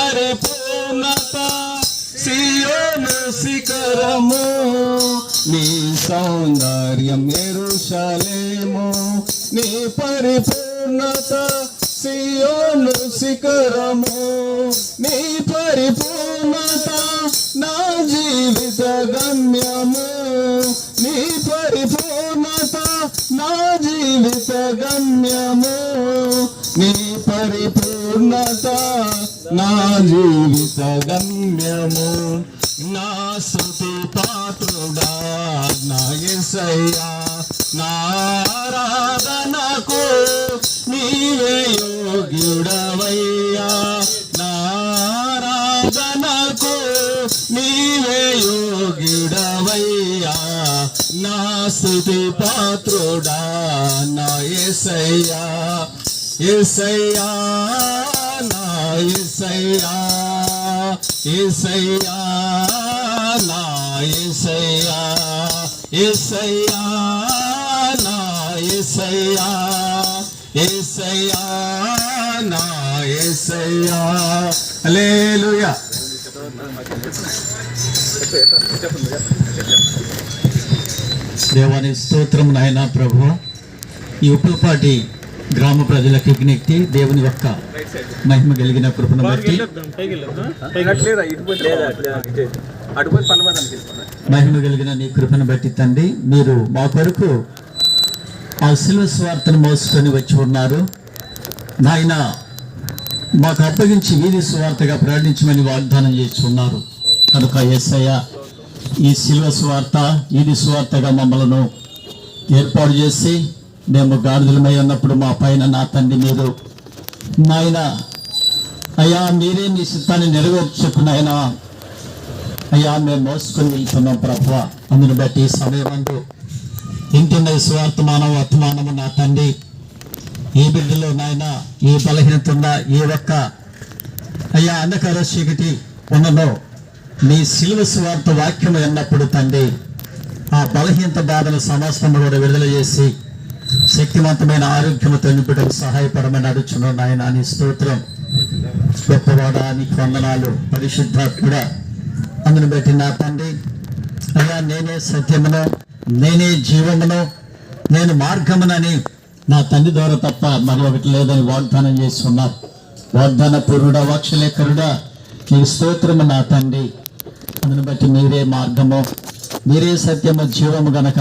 పరిపూర్ణత సియోను శిఖరము, నీ సౌందర్యం యెరూషలేము. నీ పరిపూర్ణత సియోను శిఖరము, నీ పరిపూర్ణత నా జీవిత గమ్యము. నీ పరిపూర్ణత నా జీవిత గమ్యము. నీ పరిపూర్ణత నా జీవిత గమ్యము. నా స్తుతి పాత్రుడా నా యేసయ్యా, నా ఆరాధనకు నీవే యోగ్యుడవయ్యా. నా ఆరాధనకు నీవే యోగ్యుడవయ్యా. నా స్తుతి పాత్రుడా నా యేసయ్యా, యేసయ్యా నా యేసయ్యా, యేసయ్యా నా యేసయ్యా, యేసయ్యా నా యేసయ్యా, యేసయ్యా నా యేసయ్యా. హల్లెలూయా. దేవాని స్తోత్రం నాయన ప్రభు. ఈ ఉప్పులపాటి గ్రామ ప్రజలకు విజ్ఞప్తి, దేవుని యొక్క మహిమ కలిగిన కృపను బట్టి, మహిమ కలిగిన నీ కృపను బట్టి తండ్రి, మీరు మా కొరకు ఆ శిలువ సువార్తను మోసుకొని వచ్చి ఉన్నారు నాయన. మాకు అప్పగించి వీధి సువార్తగా ప్రకటించమని వాగ్దానం చేసి ఉన్నారు కనుక యేసయ్య, ఈ శిలువ సువార్త వీధి సువార్తగా మమ్మలను ఏర్పాటు చేసి మేము గాడిదలమై ఉన్నప్పుడు మా పైన నా తండ్రి మీరు నాయన అయ్యా, మీరే మీ చిత్తాన్ని నెరవేర్చుకున్నాయన అయ్యా, మేము మోసుకొని వెళ్తున్నాం ప్రభువ. అందుని బట్టి సమయమందు ఇంటిన్న స్వార్థమానం వర్తమానము నా తండ్రి, ఏ బిడ్డలో నాయన ఏ బలహీనత ఉన్నా, ఏ ఒక్క అయ్యా అంధకార చీకటి ఉన్నదో నీ శిలువ స్వార్థ వాక్యం అన్నప్పుడు తండ్రి, ఆ బలహీనత బాధను సమస్తము కూడా విడుదల చేసి శక్తివంతమైన ఆరోగ్యముతో నింపడానికి సహాయపడమని అడుగుచున్నాను నాయన. నీ స్తోత్రం గొప్పవాడా, నీకు వందనాలు పరిశుద్ధాత్ముడా. అందుని బట్టి నా తండ్రి అయ్యా, నేనే సత్యమును, నేనే జీవమును, నేను మార్గమునని నా తండ్రి ద్వారా తప్ప మరి ఒకటి లేదని వాగ్దానం చేసి ఉన్నారు. వాగ్దాన పూర్వుడా, వాక్షలేఖరుడా, నీకు స్తోత్రము నా తండ్రి. అందుని బట్టి మీరే మార్గము, మీరే సత్యము, జీవము గనక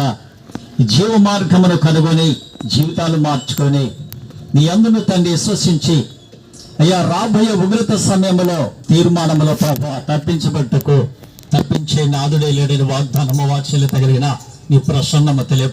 ఈ జీవ మార్గమును కనుగొని జీవితాలు మార్చుకొని నీ అందును తండ్రి విశ్వసించి అయ్యా రాబోయే ఉగ్రత సమయంలో తీర్మానంలో ప్రభు తప్పించబట్టుకు తప్పించే నాదుడే లేడని వాగ్దానము వాత్సల్యత కలిగిన నీ ప్రసన్నము తెలియ